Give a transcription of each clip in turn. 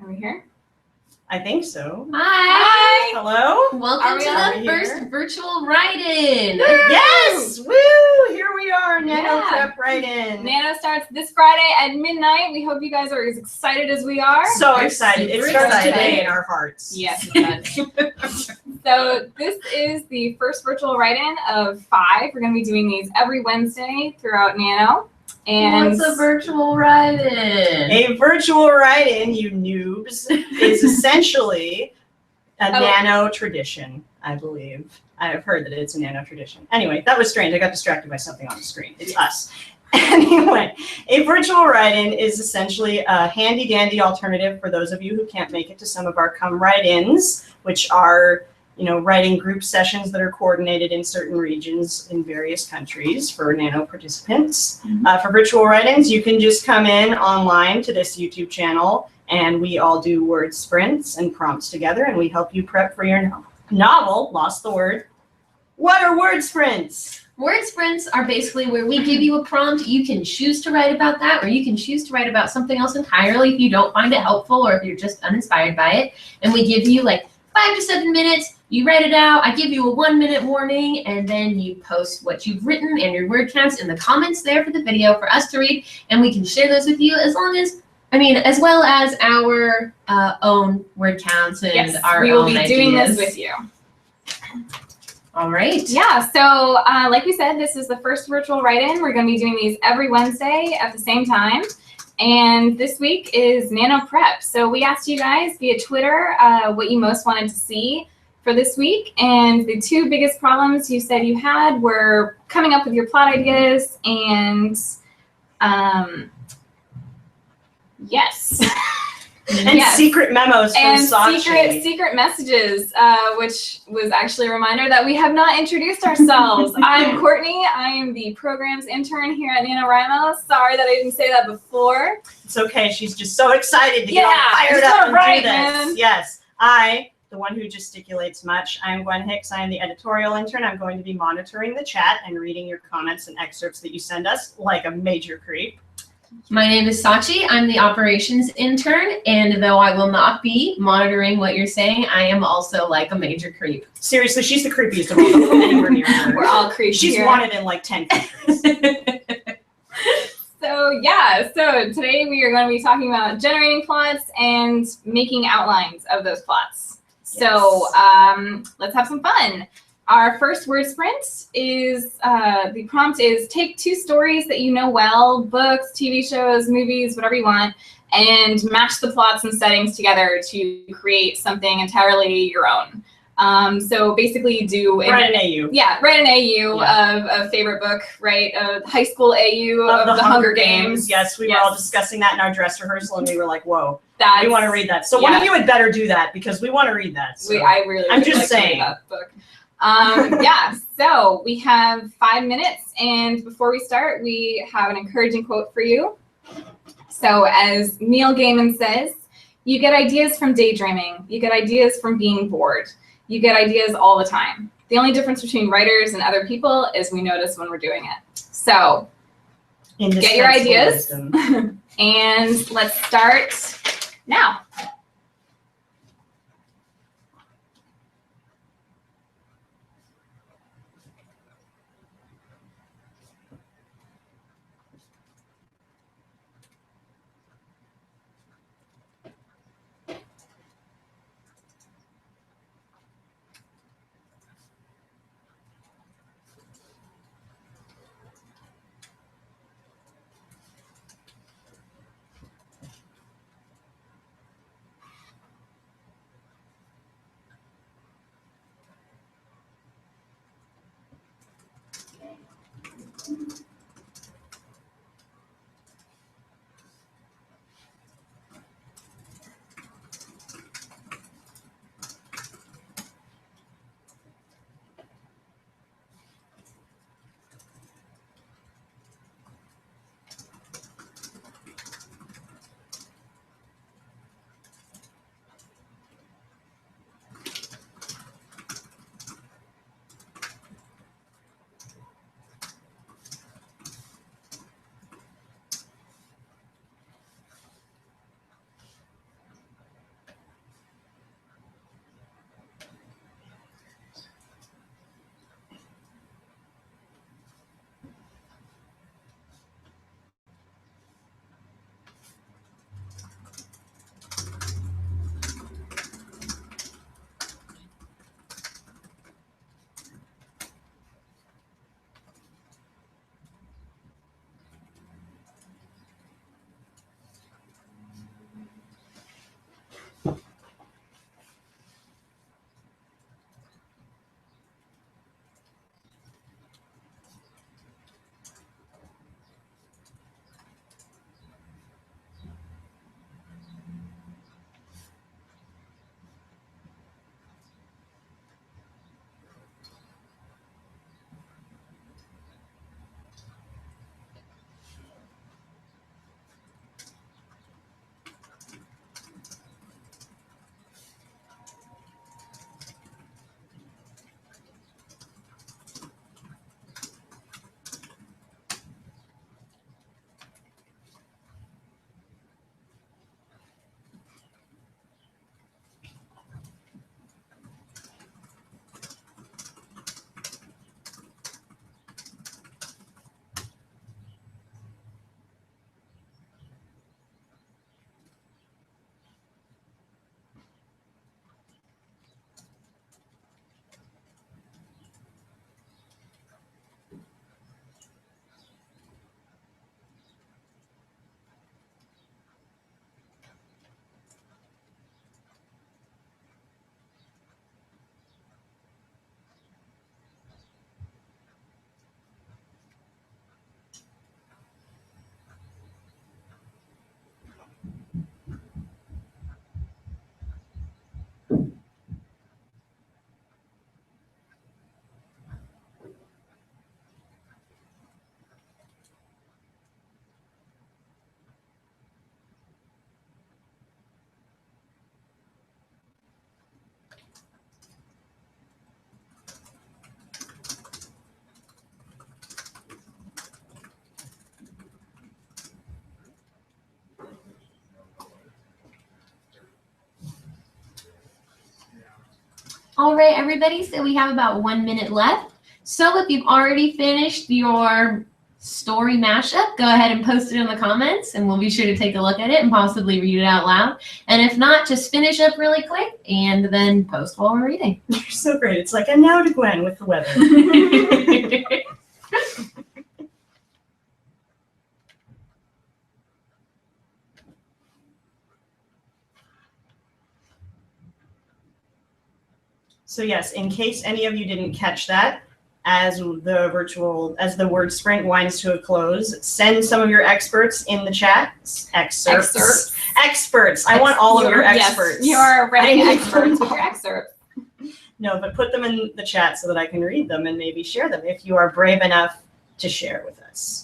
Are we here? I think so. Hi. Hello. Are Welcome we to on the here? first virtual write-in. Yes! Woo! Here we are, Nano Yeah. Prep Write-In. Nano starts this Friday at midnight. We hope you guys are as excited as we are. So excited. It Super starts excited. today in our hearts. Yes, it does. So this is the first virtual write-in of 5. We're going to be doing these every Wednesday throughout Nano. And What's a virtual write-in? A virtual write-in, you noobs, is essentially a nano tradition, I believe. I have heard that it's a nano tradition. Anyway, that was strange. I got distracted by something on the screen. It's us. Anyway, a virtual write-in is essentially a handy-dandy alternative for those of you who can't make it to some of our Come Write-ins, which are, writing group sessions that are coordinated in certain regions in various countries for Nano participants. For virtual write-ins, you can just come in online to this YouTube channel, and we all do word sprints and prompts together, and we help you prep for your novel. Lost the word. What are word sprints? Word sprints are basically where we give you a prompt. You can choose to write about that, or you can choose to write about something else entirely if you don't find it helpful or if you're just uninspired by it. And we give you like 5 to 7 minutes. You write it out. I give you a 1-minute warning, and then you post what you've written and your word counts in the comments there for the video for us to read, and we can share those with you as well as our own word counts and our we will own be doing ideas. this with you. All right. Yeah, so like we said, this is the first virtual write-in. We're going to be doing these every Wednesday at the same time. And this week is Nano Prep. So we asked you guys via Twitter what you most wanted to see for this week. And the 2 biggest problems you said you had were coming up with your plot ideas and yes. And secret memos from and Sachi. secret messages, which was actually a reminder that we have not introduced ourselves. I'm Courtney. I am the programs intern here at NaNoWriMo. Sorry that I didn't say that before. It's okay. She's just so excited to get all fired up and do this. Man. Yes. The one who gesticulates much. I'm Gwen Hicks. I'm the editorial intern. I'm going to be monitoring the chat and reading your comments and excerpts that you send us like a major creep. My name is Sachi. I'm the operations intern, and though I will not be monitoring what you're saying, I am also like a major creep. Seriously, she's the creepiest of all of them anywhere near her. We're all creepy. She's here. wanted in like 10 countries. So today we are going to be talking about generating plots and making outlines of those plots. Yes. So let's have some fun. Our first word sprint is, the prompt is take 2 stories that you know well, books, TV shows, movies, whatever you want, and match the plots and settings together to create something entirely your own. So basically you do write an AU. Yeah, write an AU of a favorite book, right? A high school AU of the Hunger Games. Yes, we were all discussing that in our dress rehearsal, and we were like, whoa, we want to read that. So one of you had better do that because we want to read that. So. I'm just saying. To read that book. So we have 5 minutes, and before we start, we have an encouraging quote for you. So as Neil Gaiman says, you get ideas from daydreaming, you get ideas from being bored, you get ideas all the time. The only difference between writers and other people is we notice when we're doing it. So get your ideas and let's start now. All right, everybody, so we have about 1 minute left. So if you've already finished your story mashup, go ahead and post it in the comments, and we'll be sure to take a look at it and possibly read it out loud. And if not, just finish up really quick and then post while we're reading. You're so great. It's like, and now to Gwen with the weather. So yes, in case any of you didn't catch that, as the word sprint winds to a close, send some of your experts in the chat. Excerpts. I want all of your experts. Yes, you're writing experts with your excerpts. No, but put them in the chat so that I can read them and maybe share them if you are brave enough to share with us.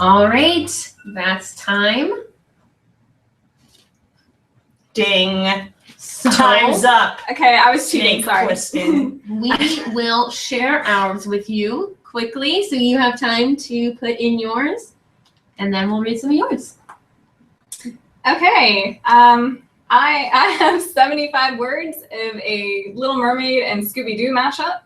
All right, that's time. Ding. So Time's up. Okay, I was cheating. Snake Sorry. twisting. we will share ours with you quickly so you have time to put in yours, and then we'll read some of yours. Okay. I have 75 words of a Little Mermaid and Scooby-Doo mashup,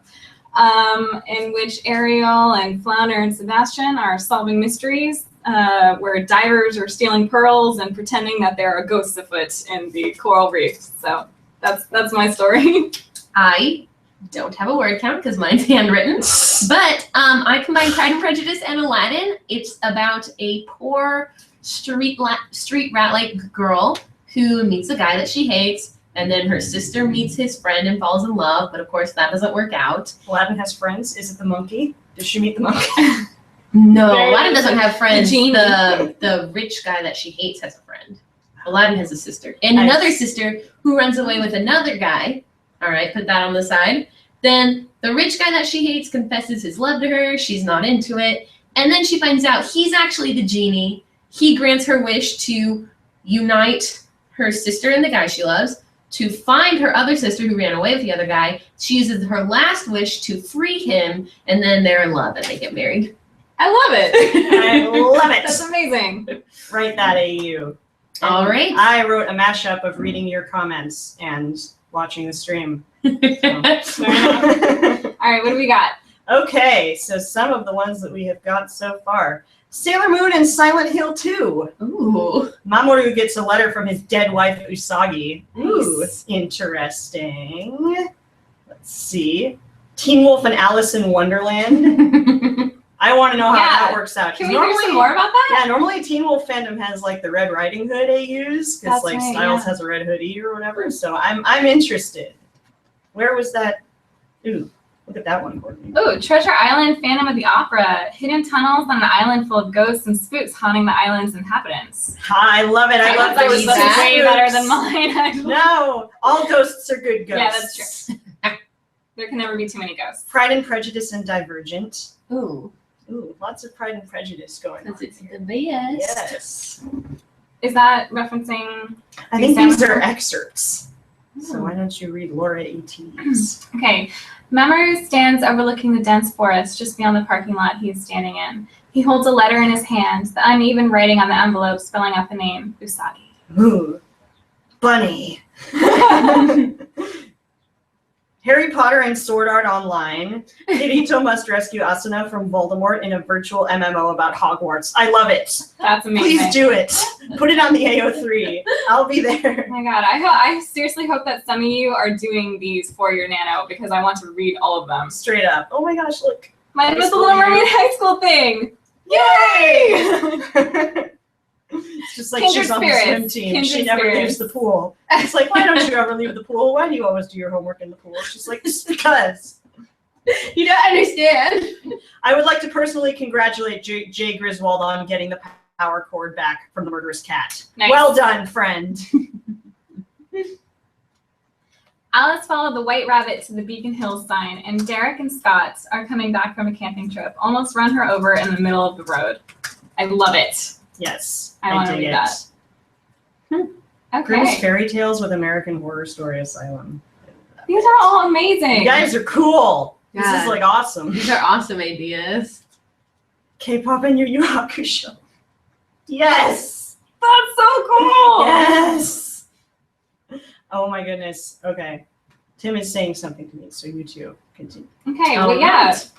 in which Ariel and Flounder and Sebastian are solving mysteries, where divers are stealing pearls and pretending that there are ghosts afoot in the coral reefs. So that's my story. I don't have a word count because mine's handwritten, but I combined Pride and Prejudice and Aladdin. It's about a poor street rat-like girl who meets a guy that she hates, and then her sister meets his friend and falls in love, but of course that doesn't work out. Aladdin has friends. Is it the monkey? Does she meet the monkey? No, Very Aladdin doesn't have friends. The genie. The rich guy that she hates has a friend. Aladdin has a sister. And Nice. another sister who runs away with another guy. All right, put that on the side. Then the rich guy that she hates confesses his love to her. She's not into it. And then she finds out he's actually the genie. He grants her wish to unite her sister and the guy she loves, to find her other sister who ran away with the other guy. She uses her last wish to free him, and then they're in love and they get married. I love it. I love it. That's amazing. Write that, AU. All right. I wrote a mashup of reading your comments and watching the stream. All right, what do we got? Okay, so some of the ones that we have got so far. Sailor Moon and Silent Hill 2. Ooh. Mamoru gets a letter from his dead wife, Usagi. Ooh, Nice. interesting. Let's see. Teen Wolf and Alice in Wonderland. I want to know how that works out. Can we hear some more about that? Yeah, normally Teen Wolf fandom has like the Red Riding Hood AUs, because That's like right, Styles yeah. has a red hoodie or whatever. So I'm interested. Where was that? Ooh, look at that one, Courtney. Oh, Treasure Island, Phantom of the Opera, hidden tunnels on an island full of ghosts and spooks haunting the island's inhabitants. I love it. I love that was these way spooks. better than mine. No, all ghosts are good ghosts. Yeah, that's true. There can never be too many ghosts. Pride and Prejudice and Divergent. Ooh. Ooh, lots of Pride and Prejudice going on. Because it's the best. Yes. Is that referencing? I think these are excerpts. So why don't you read Laura E.T.'s? Okay. Mamoru stands overlooking the dense forest just beyond the parking lot he is standing in. He holds a letter in his hand, the uneven writing on the envelope spelling out the name, Usagi. Ooh, Bunny. Harry Potter and Sword Art Online. Kirito must rescue Asuna from Voldemort in a virtual MMO about Hogwarts. I love it. That's amazing. Please do it. Put it on the AO3. I'll be there. Oh my god, I seriously hope that some of you are doing these for your Nano because I want to read all of them. Straight up. Oh my gosh, look. Mine was High the school Little year. Mermaid high school thing. Yay! It's just like Kindred she's on the spirits. swim team. Kindred She never spirits. leaves the pool. It's like, why don't you ever leave the pool? Why do you always do your homework in the pool? She's like, just because. You don't understand. I would like to personally congratulate Jay Griswold on getting the power cord back from the murderous cat. Nice. Well done, friend. Alice followed the White Rabbit to the Beacon Hills sign, and Derek and Scott are coming back from a camping trip, almost run her over in the middle of the road. I love it. Yes, I wanna dig read it. that. Grimm's Okay. Fairy Tales with American Horror Story Asylum. These are all amazing. You guys are cool. This Yeah. is like awesome. These are awesome ideas. K-pop and Yu Yu Hakusho. Yes. That's so cool. Yes. Oh my goodness. Okay. Tim is saying something to me, so you two continue. Okay, All well, yeah. right.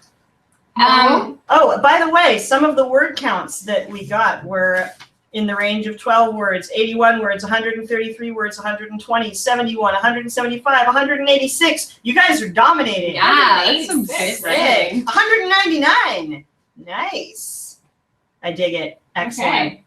Oh, by the way, some of the word counts that we got were in the range of 12 words, 81 words, 133 words, 120, 71, 175, 186. You guys are dominating. Yeah, that's some good 186. writing. 199. Nice. I dig it. Excellent. Okay.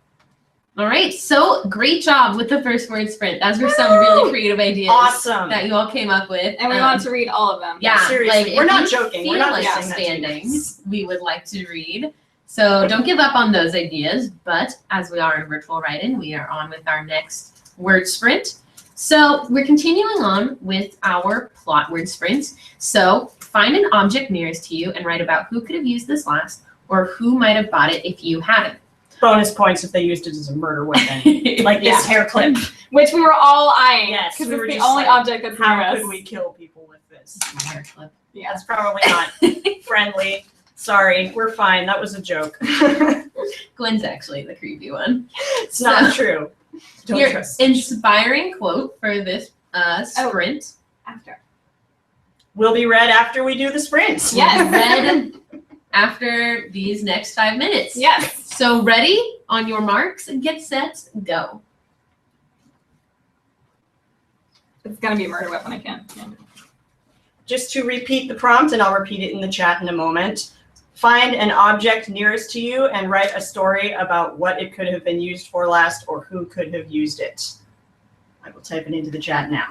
All right, so great job with the first word sprint. Those were some really creative ideas Awesome. that you all came up with. And we want to read all of them. Yeah, Seriously, like we're if not you joking. We're feel not like just saying that to you standing, guys. we would like to read. So don't give up on those ideas. But as we are in virtual write-in, we are on with our next word sprint. So we're continuing on with our plot word sprints. So find an object nearest to you and write about who could have used this last or who might have bought it if you hadn't. Bonus points if they used it as a murder weapon. Like Yeah. this hair clip. Which we were all eyeing. Yes, Because we it's were the just only like, object that's near How us. could we kill people with this? Hair clip. Yeah. That's probably not friendly. Sorry, we're fine. That was a joke. Gwen's actually the creepy one. It's not true. Don't Your trust. inspiring quote for this sprint. After. Will be read after we do the sprint. Yes. Read after these next 5 minutes. Yes. So ready? On your marks and get set, go. It's going to be a murder weapon. I can't. Yeah. Just to repeat the prompt, and I'll repeat it in the chat in a moment. Find an object nearest to you and write a story about what it could have been used for last or who could have used it. I will type it into the chat now.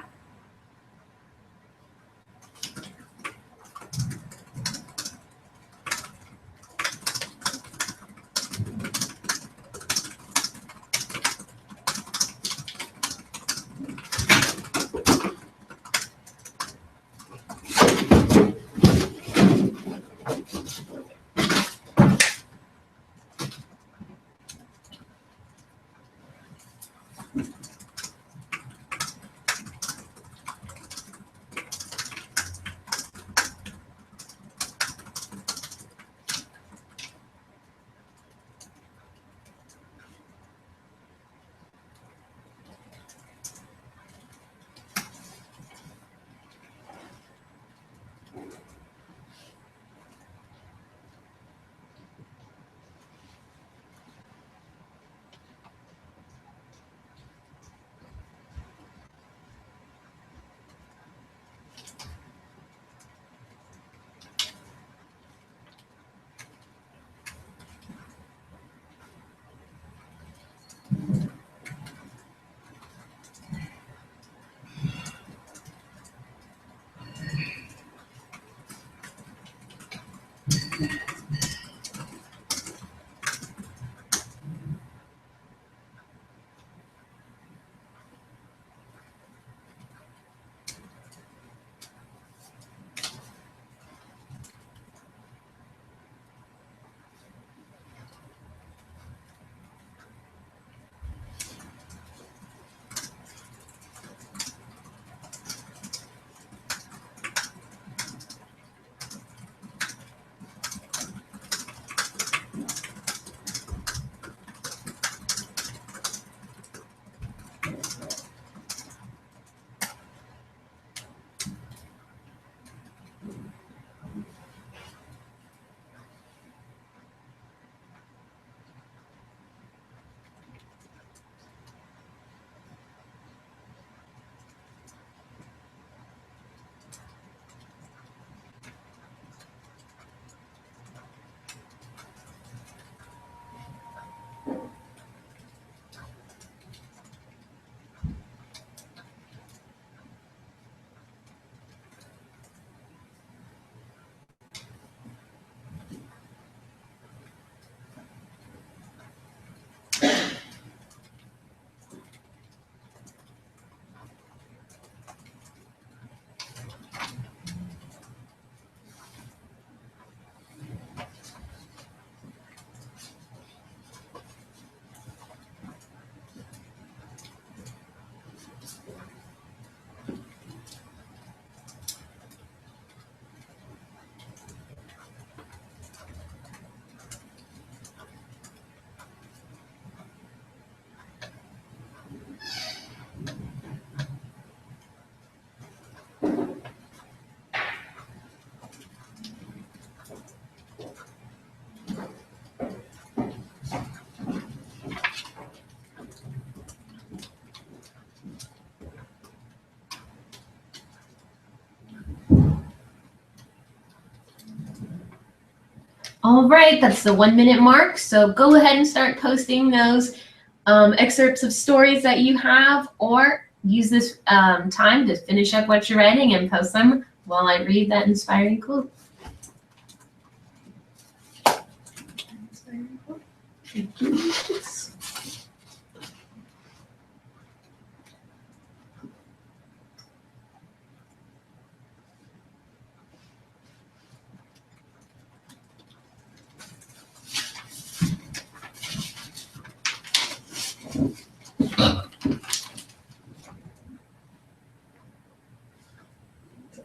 All right, that's the 1 minute mark. So go ahead and start posting those excerpts of stories that you have, or use this time to finish up what you're writing and post them while I read that inspiring quote.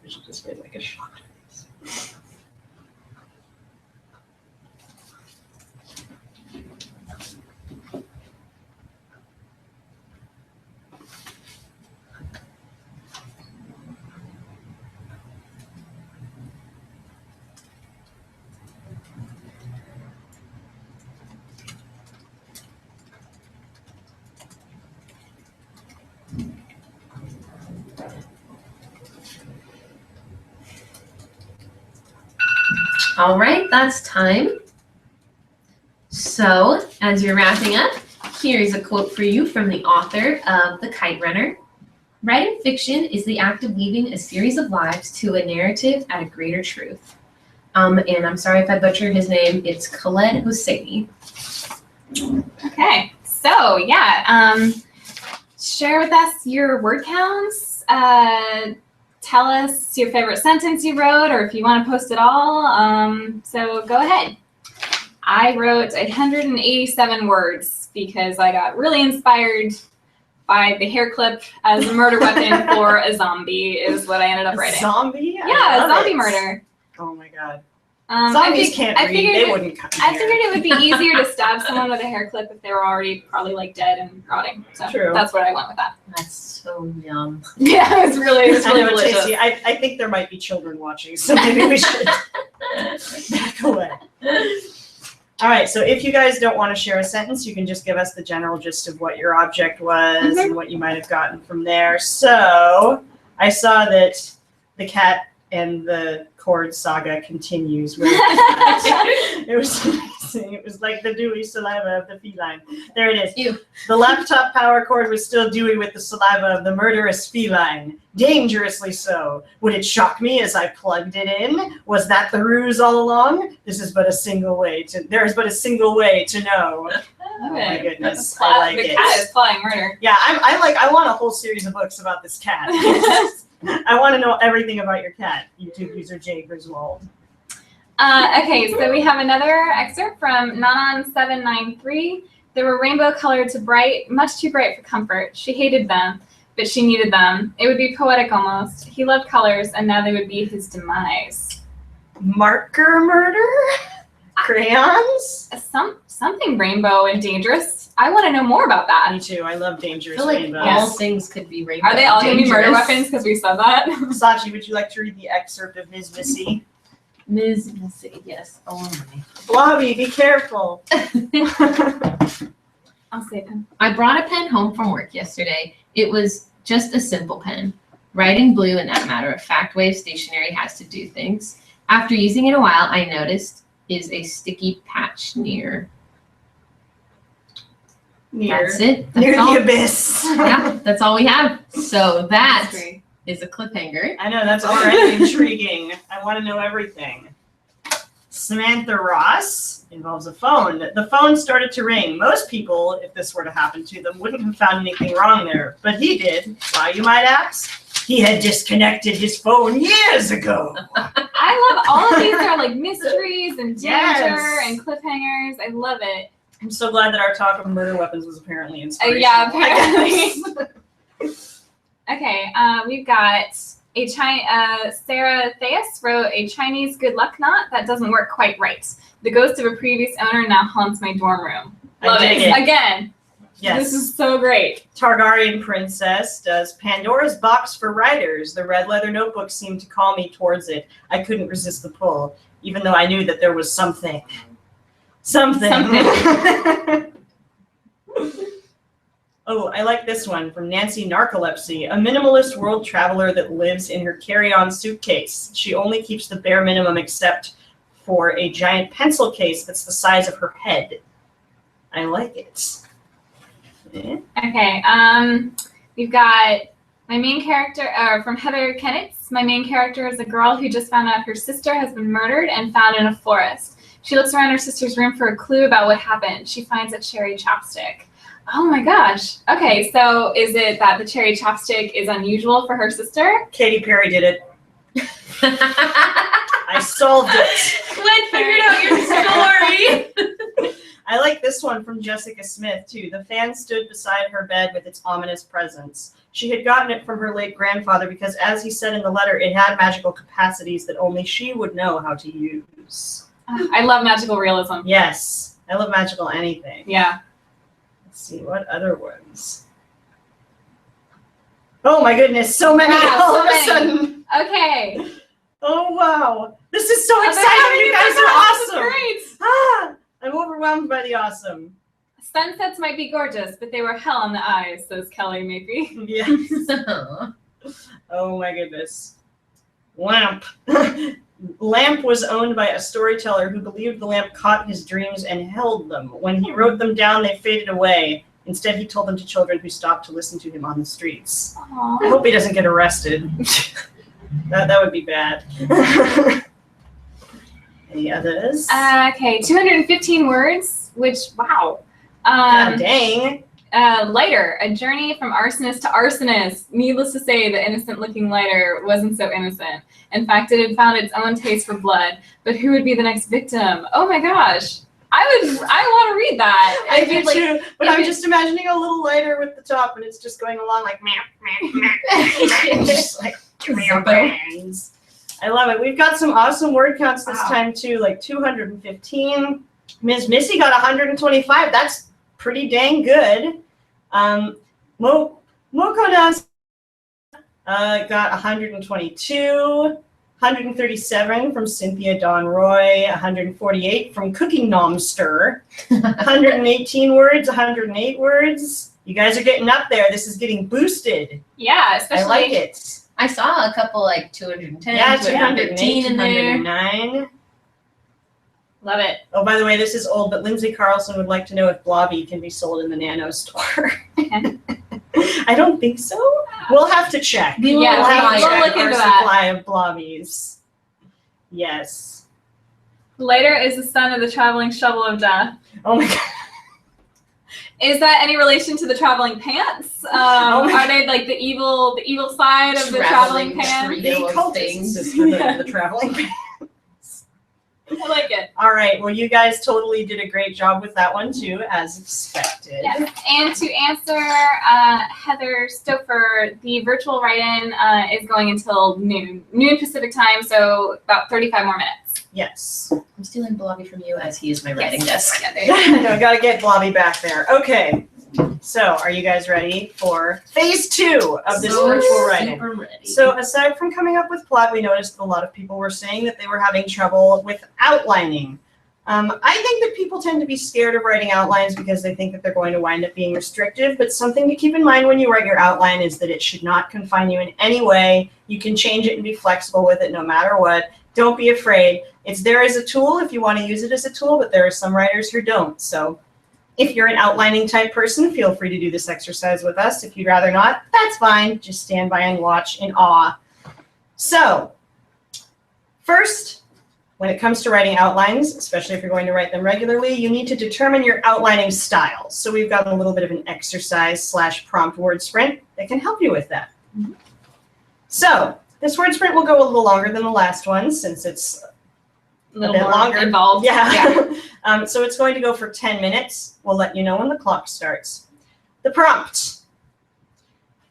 We should just get like a shot. All right, that's time. So as you're wrapping up, here's a quote for you from the author of The Kite Runner. Writing fiction is the act of weaving a series of lives to a narrative at a greater truth. And I'm sorry if I butchered his name. It's Khaled Hosseini. Okay, so yeah, share with us your word counts. Tell us your favorite sentence you wrote, or if you want to post it all. So go ahead. I wrote 187 words because I got really inspired by the hair clip as a murder weapon for a zombie is what I ended up writing. Zombie? Yeah, a zombie murder. Oh my god. Zombies can't read. They wouldn't come I here. figured it would be easier to stab someone with a hair clip if they were already probably like dead and rotting. So True. That's what I went with that. That's so yum. Yeah, it was really I know, delicious. tasty. I think there might be children watching, so maybe we should back away. All right, so if you guys don't want to share a sentence, you can just give us the general gist of what your object was and what you might have gotten from there. So I saw that the cat and the cord saga continues. It was amazing. It was like the dewy saliva of the feline. There it is. Ew. The laptop power cord was still dewy with the saliva of the murderous feline. Dangerously so. Would it shock me as I plugged it in? Was that the ruse all along? There is but a single way to know. Oh my goodness. I like the it. cat is plotting murder. Yeah, I want a whole series of books about this cat. I want to know everything about your cat, YouTube user Jay Griswold. Okay, so we have another excerpt from Nanon793. They were rainbow colored to bright, much too bright for comfort. She hated them, but she needed them. It would be poetic almost. He loved colors, and now they would be his demise. Marker murder? Crayons? Something rainbow and dangerous. I want to know more about that. Me too. I love I dangerous feel like rainbows. all things could be rainbow. Are they all going to be murder dangerous. weapons because we said that? Sachi, would you like to read the excerpt of Ms. Missy? Ms. Missy, yes. Oh my. Blobby, be careful. I'll save him. I brought a pen home from work yesterday. It was just a simple pen. Writing blue and that matter-of-fact way stationery has to do things. After using it a while, I noticed is a sticky patch near. That's it. That's Near all. the abyss. Yeah, that's all we have. So that That's great. is a cliffhanger. I know, that's already intriguing. I want to know everything. Samantha Ross involves a phone. The phone started to ring. Most people, if this were to happen to them, wouldn't have found anything wrong there. But he did. Why, you might ask? He had disconnected his phone years ago. I love all of these are like mysteries and danger Yes. and cliffhangers. I love it. I'm so glad that our talk of murder weapons was apparently inspirational. Yeah, I guess. Okay, we've got Sarah Theus wrote a Chinese good luck knot that doesn't work quite right. The ghost of a previous owner now haunts my dorm room. Love I dig it. it. Again, Yes. this is so great. Targaryen Princess does Pandora's Box for Writers. The red leather notebook seemed to call me towards it. I couldn't resist the pull, even though I knew that there was something. Oh, I like this one from Nancy Narcolepsy. A minimalist world traveler that lives in her carry-on suitcase. She only keeps the bare minimum except for a giant pencil case that's the size of her head. I like it. Yeah. Okay, we've got my main character from Heather Kennitz. My main character is a girl who just found out her sister has been murdered and found in a forest. She looks around her sister's room for a clue about what happened. She finds a cherry chopstick. Oh my gosh. Okay, so is it that the cherry chopstick is unusual for her sister? Katy Perry did it. I solved it. Glenn figured out your story. I like this one from Jessica Smith, too. The fan stood beside her bed with its ominous presence. She had gotten it from her late grandfather because, as he said in the letter, it had magical capacities that only she would know how to use. I love magical realism. Yes. I love magical anything. Yeah. Let's see, what other ones? Oh my goodness, so many Wow, all so of a many. sudden. Okay. Oh, wow. This is so Oh, exciting. You guys are awesome. Great. Ah, I'm overwhelmed by the awesome. Sunsets might be gorgeous, but they were hell on the eyes, says Kelly maybe. Yes. Oh my goodness. Lamp. Lamp was owned by a storyteller who believed the lamp caught his dreams and held them. When he wrote them down, they faded away. Instead, he told them to children who stopped to listen to him on the streets. Aww. I hope he doesn't get arrested. that would be bad. Any others? Okay, 215 words, which, wow. God dang. Lighter, a journey from arsonist to arsonist. Needless to say, the innocent-looking lighter wasn't so innocent. In fact, it had found its own taste for blood. But who would be the next victim? Oh my gosh. I want to read that. I If do it, like, too, but if I'm it- just imagining a little lighter with the top, and it's just going along like, meh, meh, meh. Just like, give me your brains. I love it. We've got some awesome word counts this Wow. time, too, like 215. Ms. Missy got 125. That's pretty dang good. Mokonas got 122. 137 from Cynthia Dawn Roy, 148 from Cooking Nomster, 118 words, 108 words. You guys are getting up there. This is getting boosted. yeah, especially. I like it. I saw a couple like 210, Yeah, 215 in there. 209. Love it. Oh, by the way, this is old, but Lindsay Carlson would like to know if Blobby can be sold in the Nano store. I don't think so. We'll have to check. We will Yeah, We'll have to we'll check look our into that. supply of Blobbies. Yes. Lighter is the son of the traveling shovel of death. Oh my god. Is that any relation to the traveling pants? Oh my Are they like the evil side of the traveling pants? tree. The Those cultists things. is for the traveling. I like it. All right. Well, you guys totally did a great job with that one too, as expected. Yes. And to answer Heather Stouffer, the virtual write-in is going until noon Pacific time, so about 35 more minutes. Yes. I'm stealing Blobby from you as he is my writing desk. Yeah, there you go. I gotta get Blobby back there. Okay. So, are you guys ready for phase 2 of this virtual writing? Super ready. So, aside from coming up with plot, we noticed that a lot of people were saying that they were having trouble with outlining. I think that people tend to be scared of writing outlines because they think that they're going to wind up being restrictive, but something to keep in mind when you write your outline is that it should not confine you in any way. You can change it and be flexible with it no matter what. Don't be afraid. It's there as a tool if you want to use it as a tool, but there are some writers who don't. So if you're an outlining type person, feel free to do this exercise with us. If you'd rather not, that's fine. Just stand by and watch in awe. So first, when it comes to writing outlines, especially if you're going to write them regularly, you need to determine your outlining style. So we've got a little bit of an exercise / prompt word sprint that can help you with that. Mm-hmm. So this word sprint will go a little longer than the last one since it's A little bit more longer. involved. Yeah. So it's going to go for 10 minutes. We'll let you know when the clock starts. The prompt.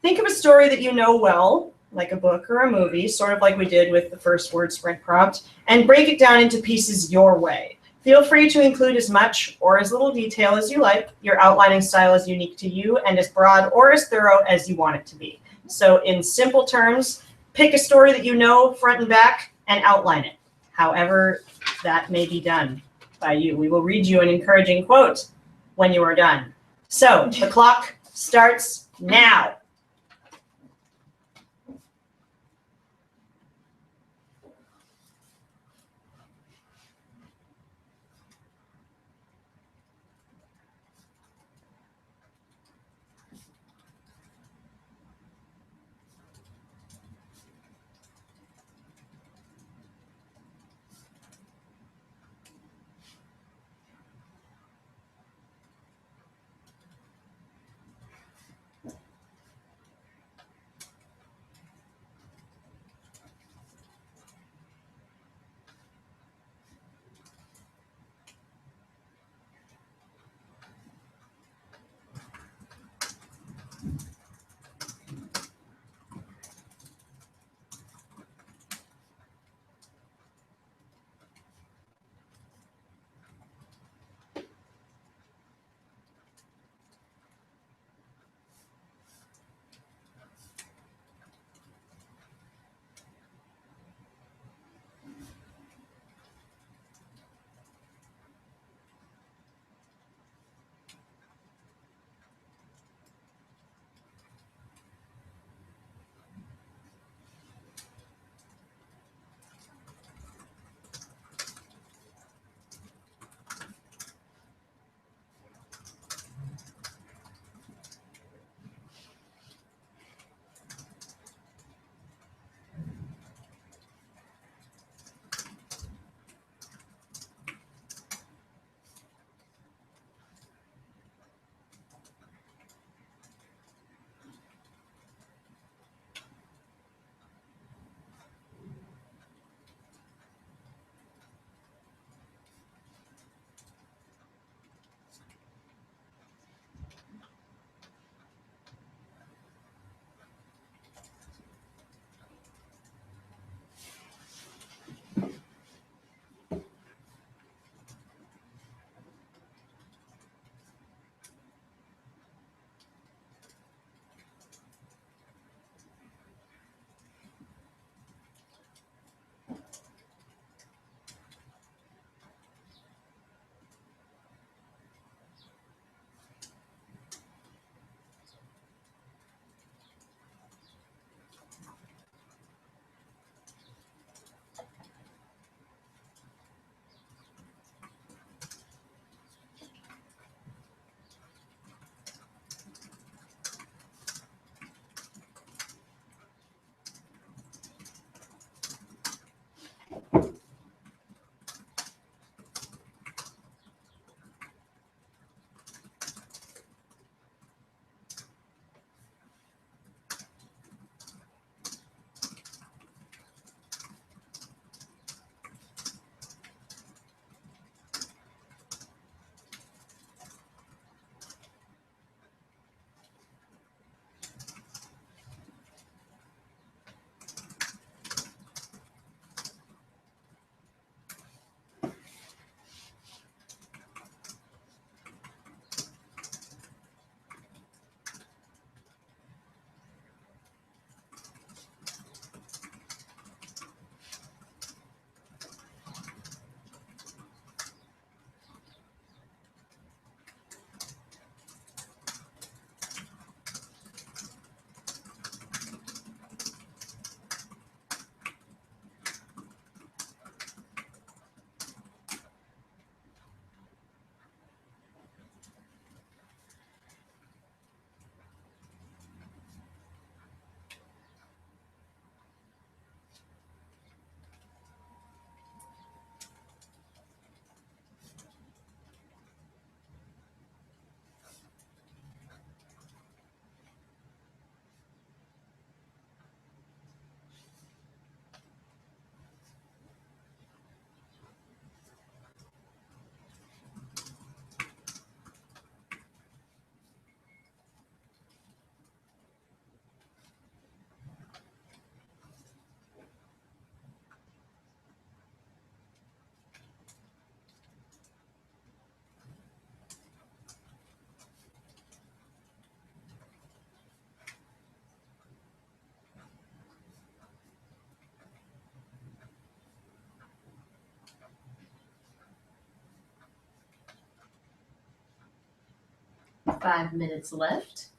Think of a story that you know well, like a book or a movie, sort of like we did with the first word sprint prompt, and break it down into pieces your way. Feel free to include as much or as little detail as you like. Your outlining style is unique to you and as broad or as thorough as you want it to be. So in simple terms, pick a story that you know front and back and outline it. However that may be done by you. We will read you an encouraging quote when you are done. So the clock starts now. 5 minutes left.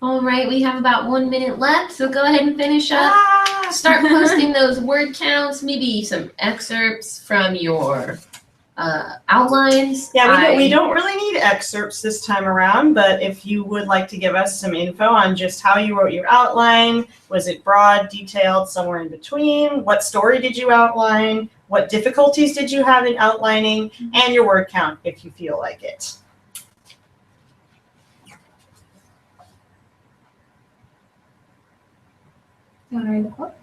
All right, we have about 1 minute left, so go ahead and finish up. Start posting those word counts, maybe some excerpts from your outlines. Yeah, we don't really need excerpts this time around, but if you would like to give us some info on just how you wrote your outline, was it broad, detailed, somewhere in between? What story did you outline? What difficulties did you have in outlining? And your word count, if you feel like it. You want to read the quote?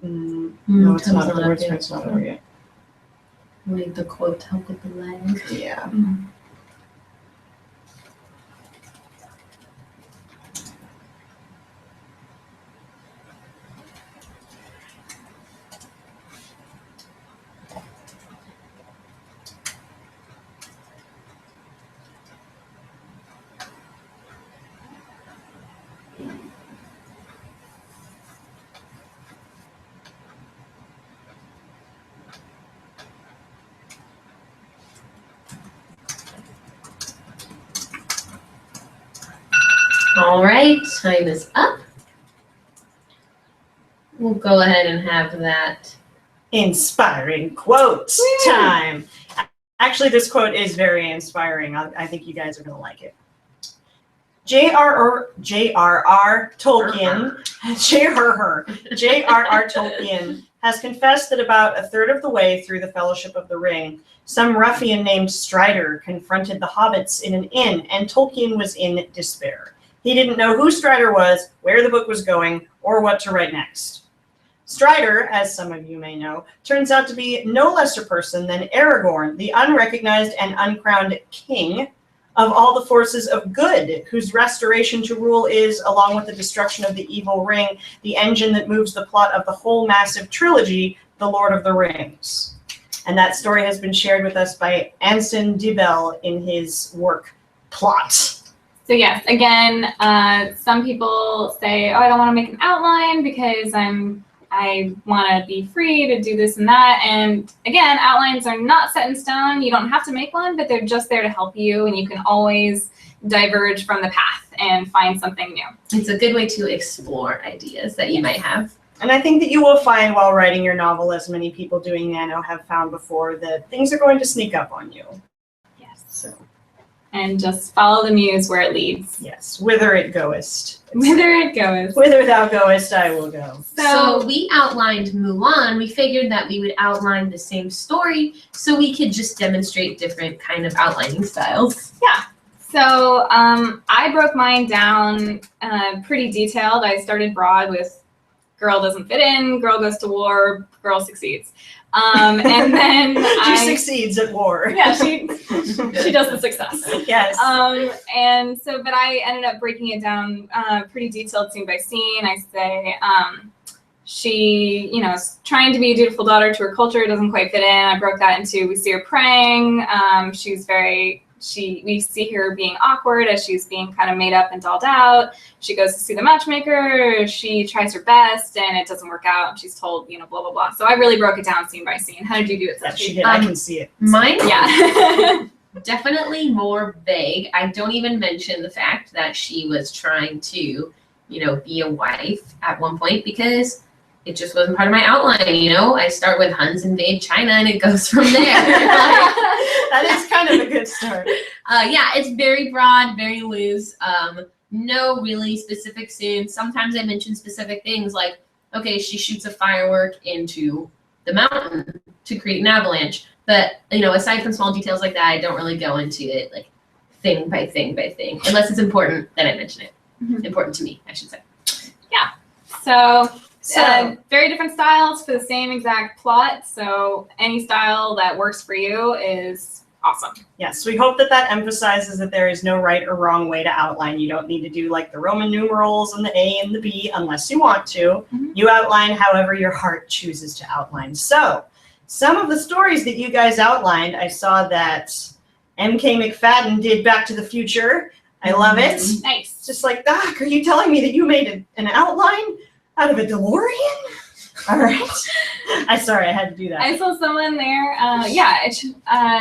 No, it's not. The word count's not over yet. Read the quote, help with the lag. Yeah. All right, time is up. We'll go ahead and have that. Inspiring quotes time. Actually, this quote is very inspiring. I think you guys are going to like it. J.R.R. Tolkien, J.R.R. Tolkien has confessed that about a third of the way through the Fellowship of the Ring, some ruffian named Strider confronted the hobbits in an inn, and Tolkien was in despair. He didn't know who Strider was, where the book was going, or what to write next. Strider, as some of you may know, turns out to be no less a person than Aragorn, the unrecognized and uncrowned king of all the forces of good, whose restoration to rule is, along with the destruction of the evil ring, the engine that moves the plot of the whole massive trilogy, The Lord of the Rings. And that story has been shared with us by Anson Dibel in his work, Plot. So yes, again, some people say, oh, I don't want to make an outline because I want to be free to do this and that. And again, outlines are not set in stone. You don't have to make one, but they're just there to help you. And you can always diverge from the path and find something new. It's a good way to explore ideas that you might have. And I think that you will find while writing your novel, as many people doing Nano have found before, that things are going to sneak up on you. Yes. So. And just follow the muse where it leads. Yes, whither it goest. Whither it goes. Whither thou goest, I will go. So we outlined Mulan. We figured that we would outline the same story so we could just demonstrate different kind of outlining styles. Yeah. So I broke mine down pretty detailed. I started broad with girl doesn't fit in, girl goes to war, girl succeeds. And then she succeeds at war. Yeah, she does the success. Yes. And so, but I ended up breaking it down pretty detailed scene by scene. I say she, is trying to be a dutiful daughter to her culture, doesn't quite fit in. I broke that into, we see her praying. We see her being awkward as she's being kind of made up and dolled out. She goes to see the matchmaker. She tries her best and it doesn't work out. She's told, blah, blah, blah. So I really broke it down scene by scene. How did you do it, Yes, she did. I can see it. Mine? Yeah. Definitely more vague. I don't even mention the fact that she was trying to, be a wife at one point because it just wasn't part of my outline, I start with Huns invade China and it goes from there. That is kind of a good start. Yeah, it's very broad, very loose. No really specific scenes. Sometimes I mention specific things like, okay, she shoots a firework into the mountain to create an avalanche. But, aside from small details like that, I don't really go into it like thing by thing by thing. Unless it's important, then I mention it. Mm-hmm. Important to me, I should say. Yeah. So very different styles for the same exact plot. So any style that works for you is awesome. Yes, we hope that emphasizes that there is no right or wrong way to outline. You don't need to do like the Roman numerals and the A and the B unless you want to. Mm-hmm. You outline however your heart chooses to outline. So some of the stories that you guys outlined, I saw that M.K. McFadden did Back to the Future. I love it. Nice. It's just like, Doc, are you telling me that you made an outline out of a DeLorean? All right. Sorry, I had to do that. I saw someone there.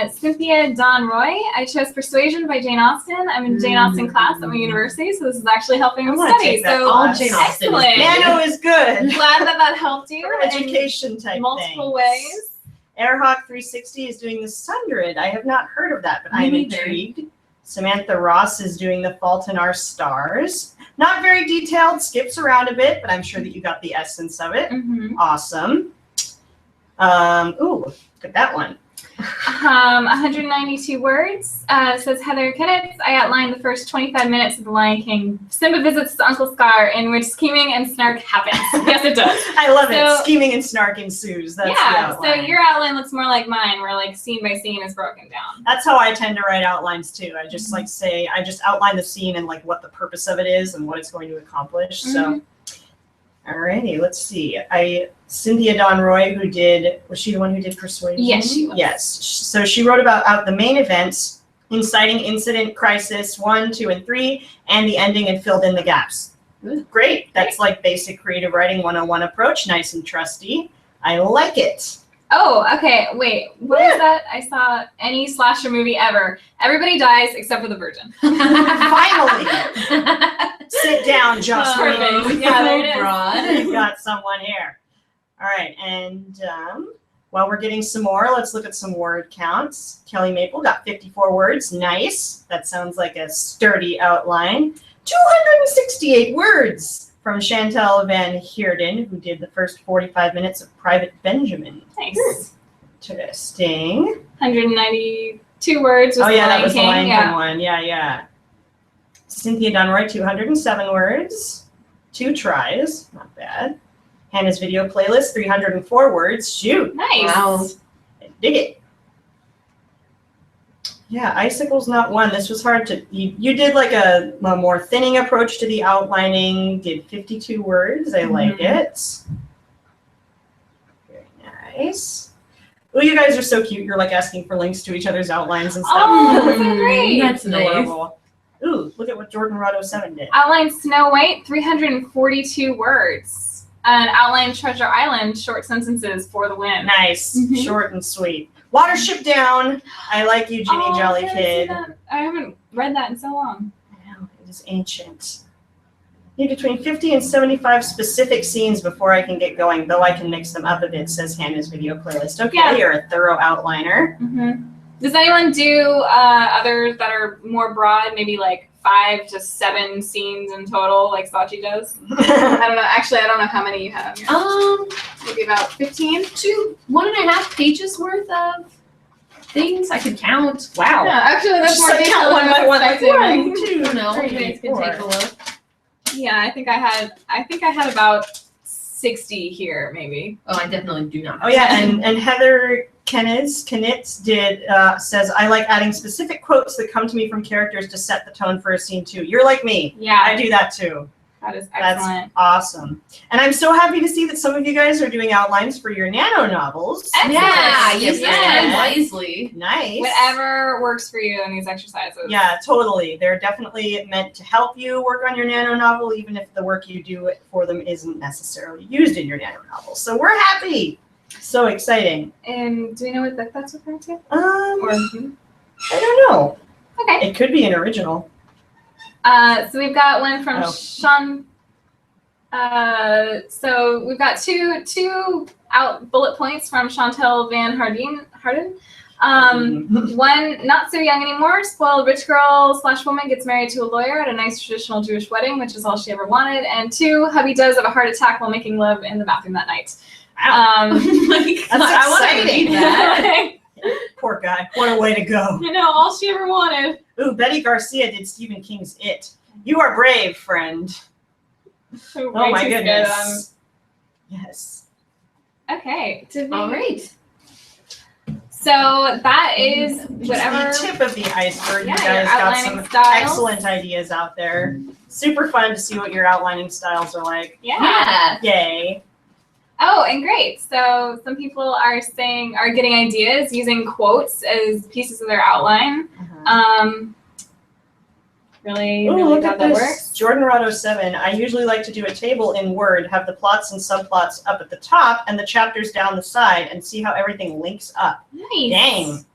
Cynthia Don Roy. I chose Persuasion by Jane Austen. I'm in Jane Austen class at my university, so this is actually helping me study. So all Jane Austen. Excellent. Nano is good. Glad that helped you. For education type multiple ways. Airhawk 360 is doing The Sundred. I have not heard of that, but I'm intrigued. Samantha Ross is doing The Fault in Our Stars. Not very detailed, skips around a bit, but I'm sure that you got the essence of it. Mm-hmm. Awesome. Ooh, look at that one. 192 words, says Heather Kenneth. I outlined the first 25 minutes of The Lion King. Simba visits his Uncle Scar, in which scheming and snark happens. Yes, it does. I love it. Scheming and snark ensues. That's the outline. So your outline looks more like mine, where like scene by scene is broken down. That's how I tend to write outlines too. I just I just outline the scene and like what the purpose of it is and what it's going to accomplish. So, alrighty, let's see. Cynthia Don Roy, was she the one who did Persuasion? Yes, she was. Yes. So she wrote about the main events, inciting incident, crisis 1, 2, and 3, and the ending, and filled in the gaps. Great. That's like basic creative writing 101 approach. Nice and trusty. I like it. Oh, okay. Wait, what is that? I saw any slasher movie ever. Everybody dies except for the virgin. Finally. Sit down, Justin. Perfect. Yeah, there it is. Broad. We've got someone here. All right, and while we're getting some more, let's look at some word counts. Kelly Maple got 54 words. Nice. That sounds like a sturdy outline. 268 words from Chantel Van Heerden, who did the first 45 minutes of Private Benjamin. Nice. Interesting. 192 words. Was Oh, yeah, that was the King. Lion King Yeah. one. Yeah. Cynthia Dunroy, 207 words. 2 tries. Not bad. Hannah's video playlist, 304 words. Shoot. Nice. Wow. Dig it. Yeah, Icicle's not one. This was hard to, you did like a more thinning approach to the outlining, did 52 words. I like it. Very nice. Oh, you guys are so cute. You're like asking for links to each other's outlines and stuff. Oh, that's so great. That's nice. Adorable. Ooh, look at what Jordan Rotto 7 did. Outline Snow White, 342 words. And outline Treasure Island, short sentences for the win. Nice, Mhm. short and sweet. Watership Down. I like you, Ginny Jolly I haven't Kid. seen that. I haven't read that in so long. I know, it is ancient. Need between 50 and 75 specific scenes before I can get going, though I can mix them up a bit, says Hannah's video playlist. Okay, Yeah. you're a thorough outliner. Mm-hmm. Does anyone do others that are more broad, maybe like 5 to 7 scenes in total, like Sachi does? I don't know. Actually, I don't know how many you have. Maybe about 15? 1.5 pages worth of things I could count. Wow. Yeah, actually, that's Just more like count detailed one than I by was one, like expecting. 1, 2, I don't know. 3, You guys can 4. take a look. Yeah, I think I had about 60 here, maybe. Oh, I definitely do not. Oh yeah, and Heather Knitz did says I like adding specific quotes that come to me from characters to set the tone for a scene too. You're like me. Yeah, I do that too. that is That's excellent. awesome. And I'm so happy to see that some of you guys are doing outlines for your Nano novels. Excellent. Yeah, use Yes. your time wisely. Nice. Whatever works for you in these exercises. Yeah, totally. They're definitely meant to help you work on your Nano novel, even if the work you do for them isn't necessarily used in your Nano novel. So we're happy. So exciting. And do we know what book that's referring to? Or, I don't know. okay. It could be an original. So we've got one from Oh. Sean. So we've got two out bullet points from Chantel Van Harden. One, not so young anymore, spoiled rich girl / woman gets married to a lawyer at a nice traditional Jewish wedding, which is all she ever wanted. And 2, hubby does have a heart attack while making love in the bathroom that night. Oh my God. That's I want to exciting. read that. Poor guy. What a way to go. You know, all she ever wanted. Ooh, Betty Garcia did Stephen King's It. You are brave, friend. Oh my goodness. Yes. Okay. All right. So that is whatever. Just the tip of the iceberg. Yeah, You your guys got outlining some styles. excellent ideas out there. Super fun to see what your outlining styles are like. Yeah. Yay. Oh, and great. So some people are getting ideas using quotes as pieces of their outline. Really Ooh, look glad at that this. works. Jordan Rotto 7. I usually like to do a table in Word, have the plots and subplots up at the top and the chapters down the side, and see how everything links up. Nice. Dang.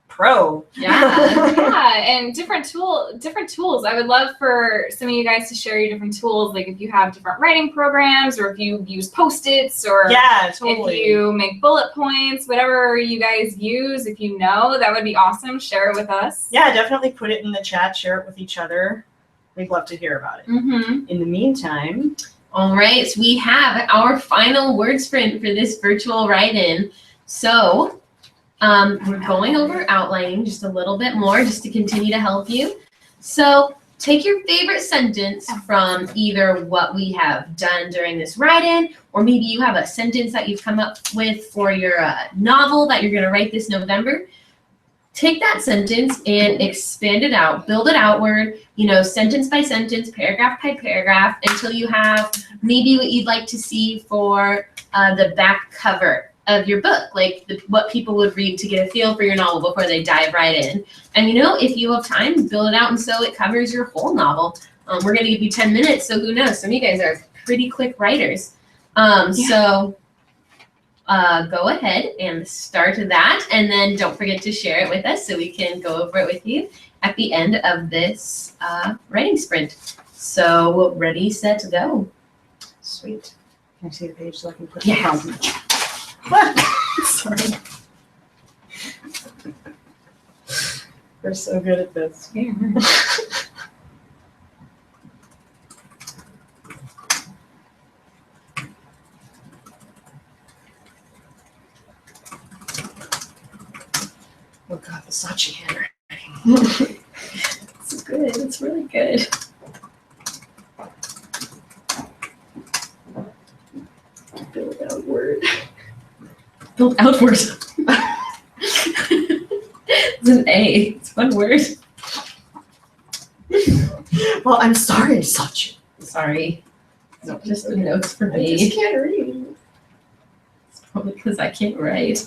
Pro. Yeah. Yeah, and different tools. I would love for some of you guys to share your different tools, like if you have different writing programs, or if you use Post-its, or Yeah, totally. if you make bullet points, whatever you guys use, if you know, that would be awesome. Share it with us. Yeah, definitely put it in the chat, share it with each other. We'd love to hear about it. Mm-hmm. In the meantime, All right. So we have our final word sprint for this virtual write-in. So we're going over outlining just a little bit more just to continue to help you. So take your favorite sentence from either what we have done during this write-in, or maybe you have a sentence that you've come up with for your novel that you're going to write this November. Take that sentence and expand it out, build it outward, sentence by sentence, paragraph by paragraph, until you have maybe what you'd like to see for the back cover of your book, like what people would read to get a feel for your novel before they dive right in. And if you have time, build it out and so it covers your whole novel. We're going to give you 10 minutes, so who knows? Some of you guys are pretty quick writers. So go ahead and start that, and then don't forget to share it with us so we can go over it with you at the end of this writing sprint. So ready, set, go. Sweet. Can I see the page so I can put Yes. the prompt in the chat? Sorry. We're so good at this. Yeah. Oh God, the Sachi handwriting. It's good. It's really good. Build outward. Build outwards. It's an A. It's one word. Well, I'm sorry, Sachi. Sorry. No, Just the notes for I me. just can't read. It's probably because I can't write.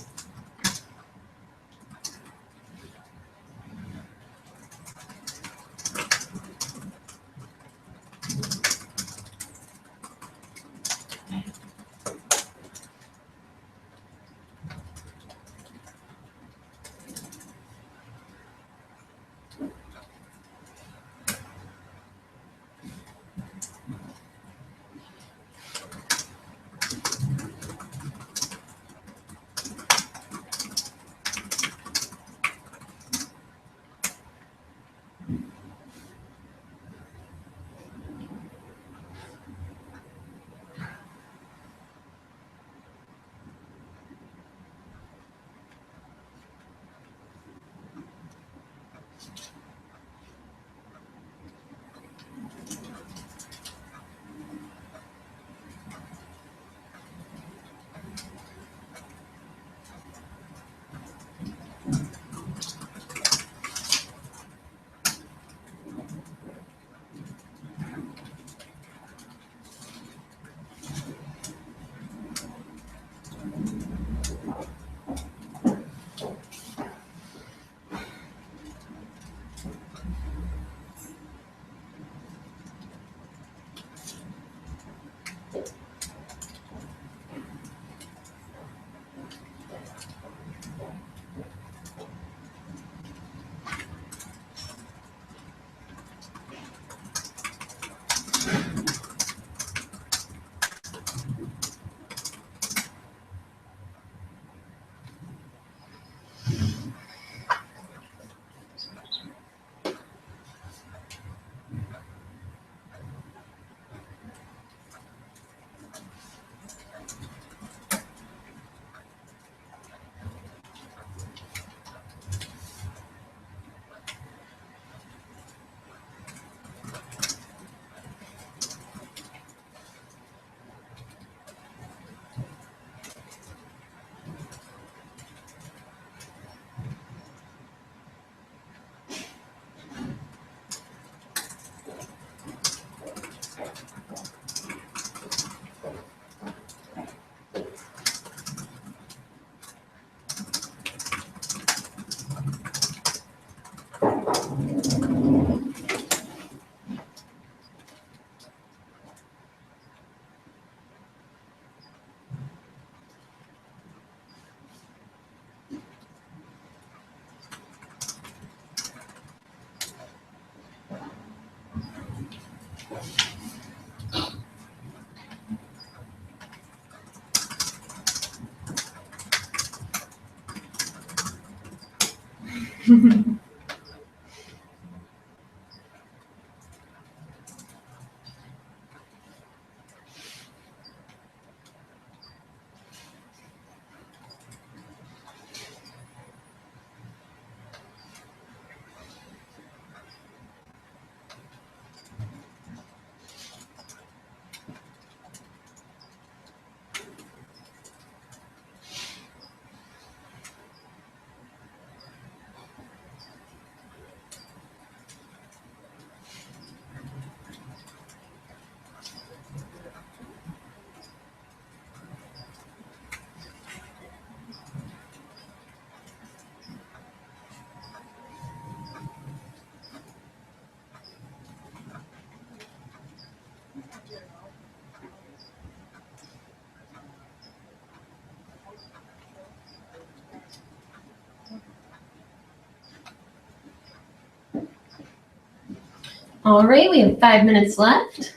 All right, we have 5 minutes left.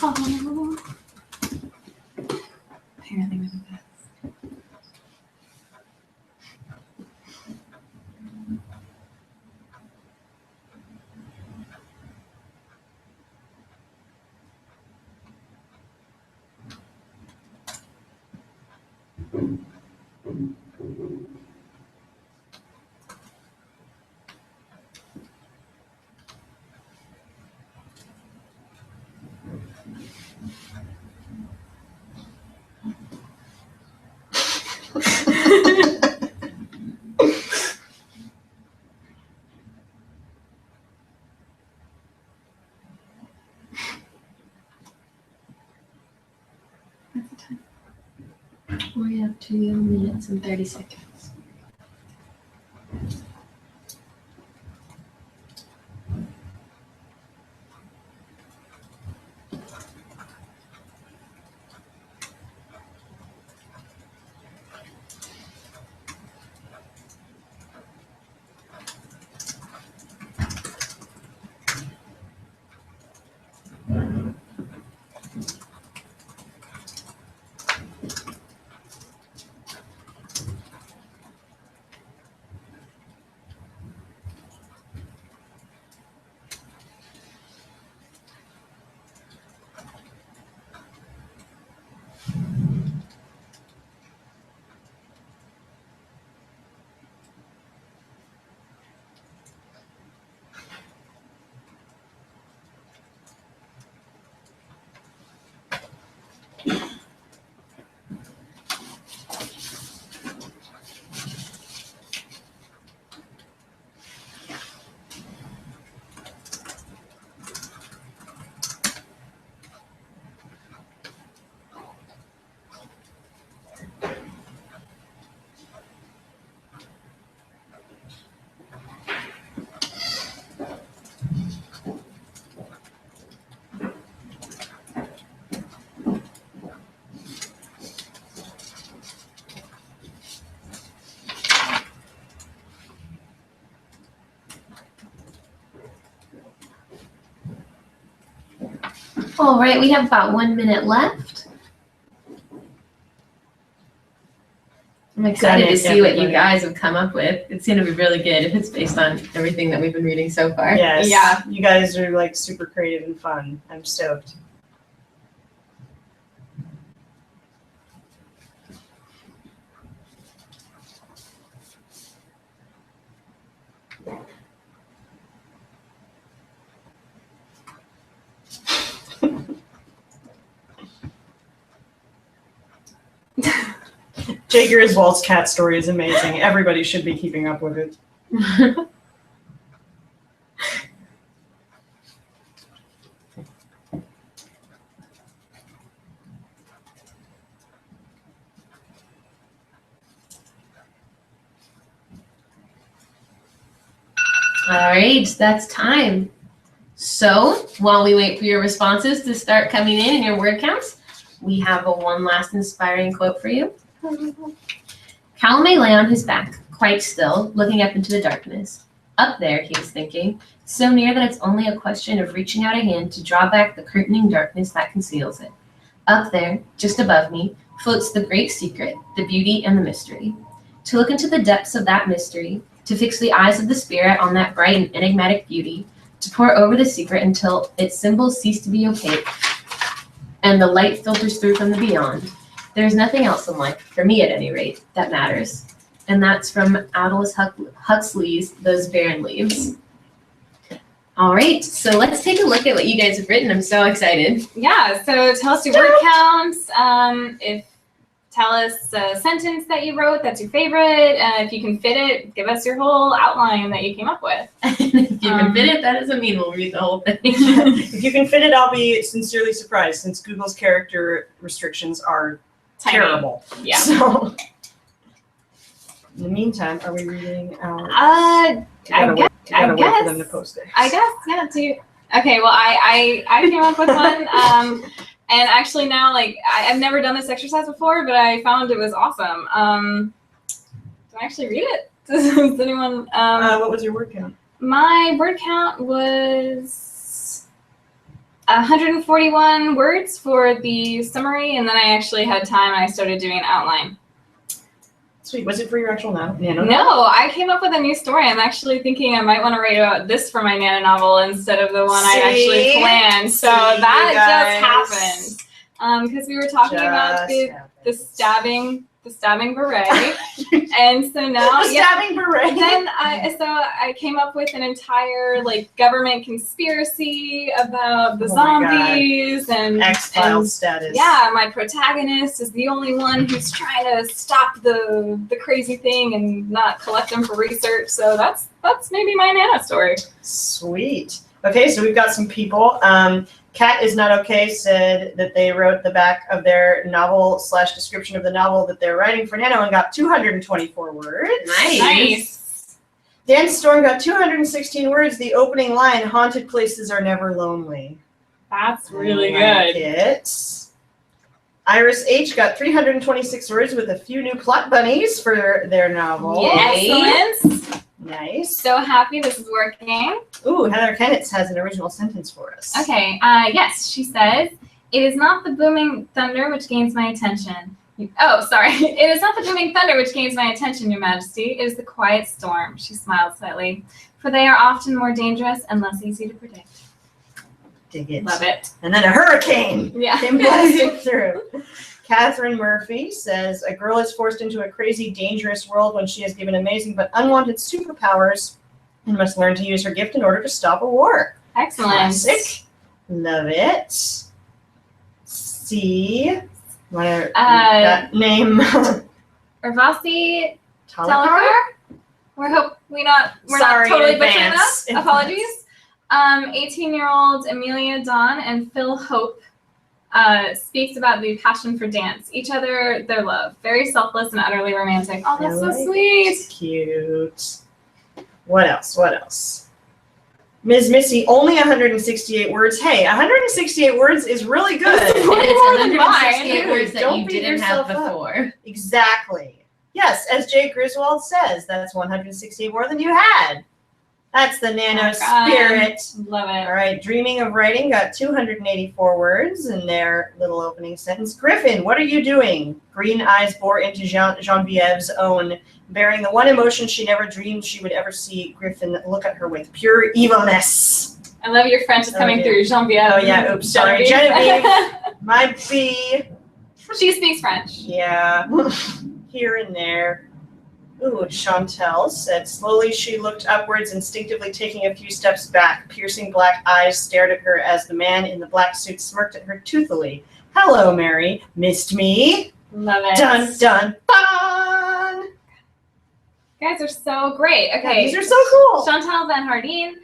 Oh. Apparently we're the best. We have 2 minutes and 30 seconds. All right, we have about 1 minute left. I'm excited to see what you guys have come up with. It's going to be really good if it's based on everything that we've been reading so far. Yes. Yeah. You guys are like super creative and fun. I'm stoked. Jake Griswold's cat story is amazing. Everybody should be keeping up with it. All right, that's time. So while we wait for your responses to start coming in and your word counts, we have one last inspiring quote for you. Calumet lay on his back, quite still, looking up into the darkness. Up there, he was thinking, so near that it's only a question of reaching out a hand to draw back the curtaining darkness that conceals it. Up there, just above me, floats the great secret, the beauty and the mystery. To look into the depths of that mystery, to fix the eyes of the spirit on that bright and enigmatic beauty, to pour over the secret until its symbols cease to be opaque, and the light filters through from the beyond. There's nothing else in life, for me at any rate, that matters. And that's from Aldous Huxley's Those Barren Leaves. All right, so let's take a look at what you guys have written. I'm so excited. Yeah, so tell us your word counts. Tell us a sentence that you wrote that's your favorite. If you can fit it, give us your whole outline that you came up with. If you can fit it, that doesn't mean we'll read the whole thing. If you can fit it, I'll be sincerely surprised since Google's character restrictions are Tiny. terrible. Yeah. So, in the meantime, are we reading our? I guess. Wait for them to post it. I guess, yeah. Okay. Well, I came up with one. And actually now, like, I've never done this exercise before, but I found it was awesome. Do I actually read it? Does anyone? What was your word count? My word count was 141 words for the summary, and then I actually had time and I started doing an outline. Sweet. Was it for your actual Nano? No, I came up with a new story. I'm actually thinking I might want to write about this for my Nano novel instead of the one I actually planned. So that just happened. Because we were talking about the stabbing beret. And so now stabbing beret. Then I came up with an entire like government conspiracy about the zombies and X-Files status. Yeah, my protagonist is the only one who's trying to stop the crazy thing and not collect them for research. So that's maybe my Nano story. Sweet. Okay, so we've got some people. Cat is Not Okay said that they wrote the back of their novel / description of the novel that they're writing for Nano and got 224 words. Nice. Dan Storm got 216 words. The opening line, haunted places are never lonely. That's really I like good. it. Iris H got 326 words with a few new plot bunnies for their novel. Excellent. Nice. So happy this is working. Ooh, Heather Kennitz has an original sentence for us. Okay, yes, she says, it is not the booming thunder which gains my attention. Oh, sorry. It is not the booming thunder which gains my attention, Your Majesty. It is the quiet storm. She smiled slightly. For they are often more dangerous and less easy to predict. Dig it. Love it. And then a hurricane Yeah. came blasting through. Catherine Murphy says, a girl is forced into a crazy, dangerous world when she is given amazing but unwanted superpowers and must learn to use her gift in order to stop a war. Excellent. Classic. Love it. C. That name. Urvasi Talakar? We're not Sorry totally in butchering advance. that. Apologies. 18-year-old Amelia Dawn and Phil Hope speaks about the passion for dance, each other, their love. Very selfless and utterly romantic. Oh, that's so sweet. Cute. What else? Ms. Missy, only 168 words. Hey, 168 words is really good. And it's 168 words that Don't you beat didn't have yourself up. before. Exactly. Yes, as Jay Griswold says, that's 168 more than you had. That's the Nano spirit. Love it. All right, Dreaming of Writing got 284 words in their little opening sentence. Griffin, what are you doing? Green eyes bore into Genevieve's own, bearing the one emotion she never dreamed she would ever see Griffin look at her with, pure evilness. I love your French is coming through. Genevieve. Oh, yeah, oops, sorry. Genevieve, my B. She speaks French. Yeah, here and there. Ooh, Chantel said, slowly she looked upwards, instinctively taking a few steps back. Piercing black eyes stared at her as the man in the black suit smirked at her toothily. Hello, Mary. Missed me? Love it. Dun, dun, dun. You guys are so great. Okay. These are so cool. Chantal Van Hardine.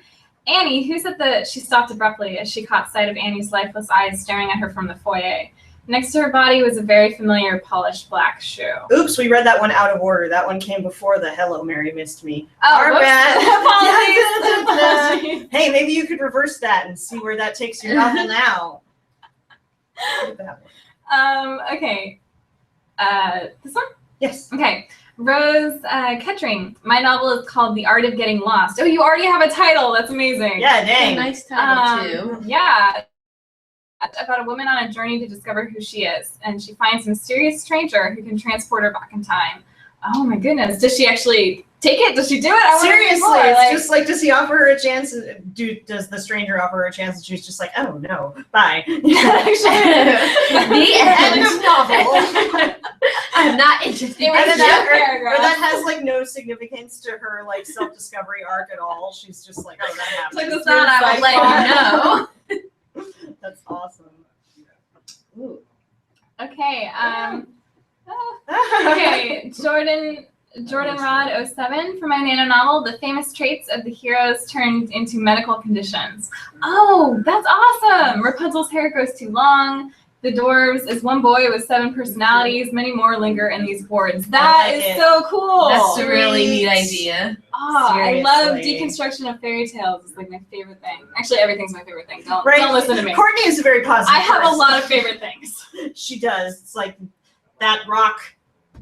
Annie, who said that she stopped abruptly as she caught sight of Annie's lifeless eyes staring at her from the foyer. Next to her body was a very familiar polished black shoe. Oops, we read that one out of order. That one came before the hello, Mary missed me. Oh, Our whoops. bad. Apologies. Hey, maybe you could reverse that and see where that takes your novel now. Look at that one. Okay. This one? Yes. Okay. Rose Kettering. My novel is called The Art of Getting Lost. Oh, you already have a title. That's amazing. Yeah, A dang. nice title, too. Yeah. About a woman on a journey to discover who she is, and she finds a mysterious stranger who can transport her back in time. Oh my goodness! Does she actually take it? Does she do it? I wanna read Seriously, more. it's Like, just like, does he offer her a chance? Does the stranger offer her a chance? And she's just like, oh no, bye. The end of novel. I'm not interested. It was And then just that, a paragraph. or that has like no significance to her like self-discovery arc at all. She's just like, oh, that happened. Like, It's not, I will let you know. That's awesome. Ooh. Okay. Okay. Jordan Rod 07 for my NaNo novel, The Famous Traits of the Heroes Turned into Medical Conditions. Oh, that's awesome! Rapunzel's hair grows too long. The dwarves is one boy with 7 personalities. Many more linger in these wards. That like is it. so cool. That's a really neat idea. Oh, I love Seriously. deconstruction of fairy tales. It's like my favorite thing. Actually, everything's my favorite thing. Don't Right. listen to me. Courtney is a very positive I have a person. lot of favorite things. She does. It's like that rock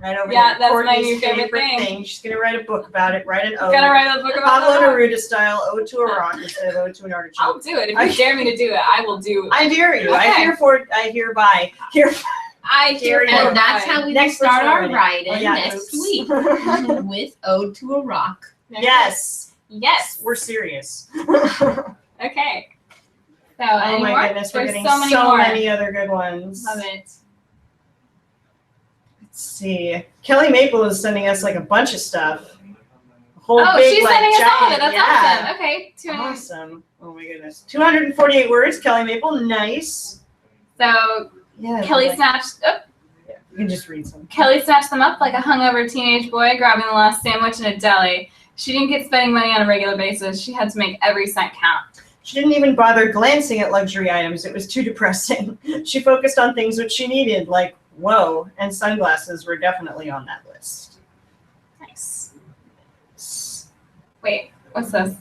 right over Yeah, there. that's my Courtney's new favorite thing. She's gonna write a book about it. Write an ode. Gotta write a book about Pablo that. Neruda style, ode to a rock instead of ode to an artichoke. I'll do it. If you dare me to do it, I will do it. I dare you. I Okay. hereby. Here. I hear And And that's how we will Next start person our already. writing Oh, yeah, next oops. week with Ode to a Rock. Yes. Yes. We're serious. Okay. So, Oh any my more? goodness, we're There's getting so many more. other good ones. Love it. Let's see. Kelly Maple is sending us like a bunch of stuff. A whole Oh, big, she's like, sending us all of giant, it. That's yeah. awesome. Okay. Awesome. Oh my goodness. 248 words, Kelly Maple. Nice. So Yeah. Kelly like, snatched. Oh, yeah, you can just read some. Kelly snatched them up like a hungover teenage boy grabbing the last sandwich in a deli. She didn't get spending money on a regular basis. She had to make every cent count. She didn't even bother glancing at luxury items. It was too depressing. She focused on things which she needed, like, whoa, and sunglasses were definitely on that list. Nice. Wait, what's this?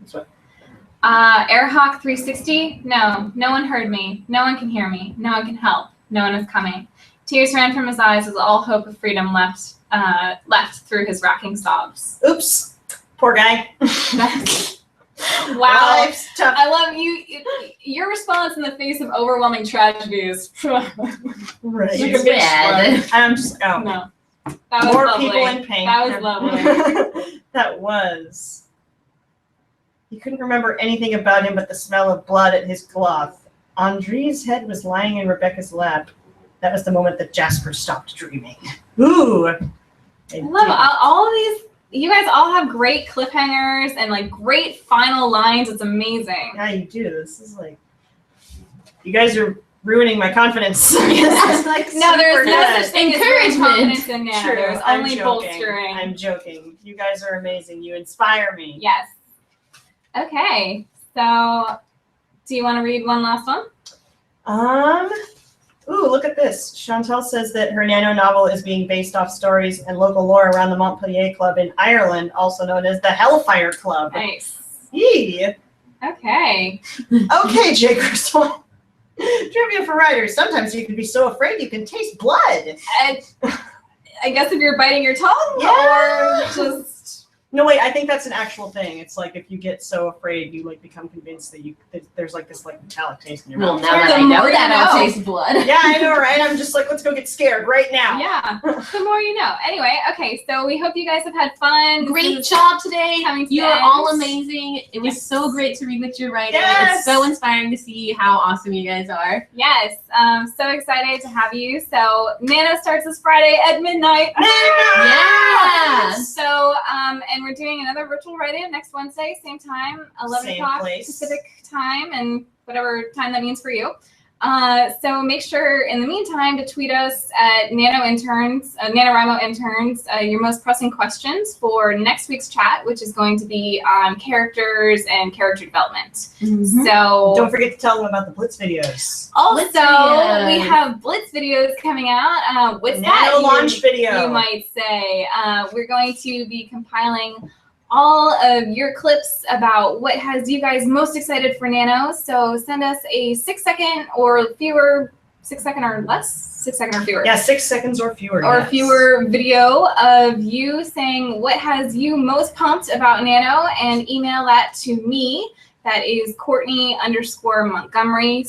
That's what. Airhawk 360. No one heard me. No one can hear me. No one can help. No one is coming. Tears ran from his eyes as all hope of freedom left through his racking sobs. Oops. Poor guy. Wow. Life's tough. I love you. Your response in the face of overwhelming tragedy is Right. It's bad. I'm just, oh. no. That was More lovely. people in pain. That was lovely. That was. He couldn't remember anything about him but the smell of blood at his cloth. Andre's head was lying in Rebecca's lap. That was the moment that Jasper stopped dreaming. Ooh. I love all of these. You guys all have great cliffhangers and like great final lines. It's amazing. Yeah, you do. This is like, you guys are ruining my confidence. This is like No, there's super no good. such thing as Encouragement. confidence in Nana. True, There's I'm only joking. bolstering. I'm joking. You guys are amazing. You inspire me. Yes. Okay. So, do you want to read one last one? Ooh, look at this. Chantal says that her NaNo novel is being based off stories and local lore around the Montpellier Club in Ireland, also known as the Hellfire Club. Nice. Yee. Okay. Okay, Jay Crystal. Trivia for writers. Sometimes you can be so afraid you can taste blood. I guess if you're biting your tongue, Yeah. or just No, wait, I think that's an actual thing. It's like if you get so afraid, you like become convinced that there's like this like metallic taste in your Well, mouth. now that The I know more you that, I'll know. taste blood. Yeah, I know, right? I'm just like, let's go get scared right now. yeah. The more you know. Anyway, okay. So we hope you guys have had fun. Great This is job today. coming to You the are end. all amazing. It was Yes. so great to read what you're writing. Yes. It's so inspiring to see how awesome you guys are. Yes. So excited to have you. So NaNo starts this Friday at midnight. Yeah. So and we're doing another virtual write-in next Wednesday, same time, 11 Same o'clock place. Pacific time, and whatever time that means for you. So make sure in the meantime to tweet us at NaNoWriMo interns, your most pressing questions for next week's chat, which is going to be on characters and character development. So Don't forget to tell them about the Blitz videos. also Blitz videos. we have Blitz videos coming out. What's Nano that? launch video. You might say. We're going to be compiling all of your clips about what has you guys most excited for Nano. So send us a 6-second or fewer, 6-second or less, 6-second or fewer. Yeah, 6 seconds or fewer. Or yes. fewer video of you saying what has you most pumped about Nano, and email that to me. That is Courtney_Montgomery,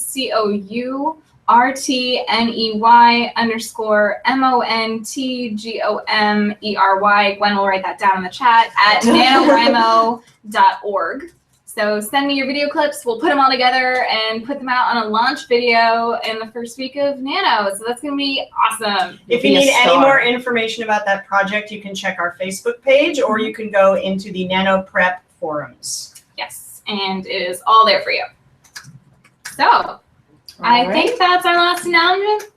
COURTNEY_MONTGOMERY. Gwen will write that down in the chat at NaNoWriMo.org. So send me your video clips. We'll put them all together and put them out on a launch video in the first week of Nano. So that's going to be awesome. If you need any more information about that project, you can check our Facebook page, or you can go into the Nano Prep forums. Yes, and it is all there for you. So I think that's our last announcement.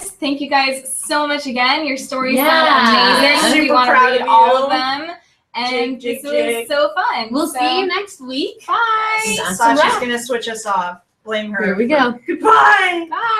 Thank you guys so much again. Your stories sound amazing. We Super want to proud read of all you. of them. And Jig, this jig, was so fun. We'll see you next week. Bye. That's a Sasha's wrap. going to switch us off. Blame her. Here we go. Goodbye. Bye.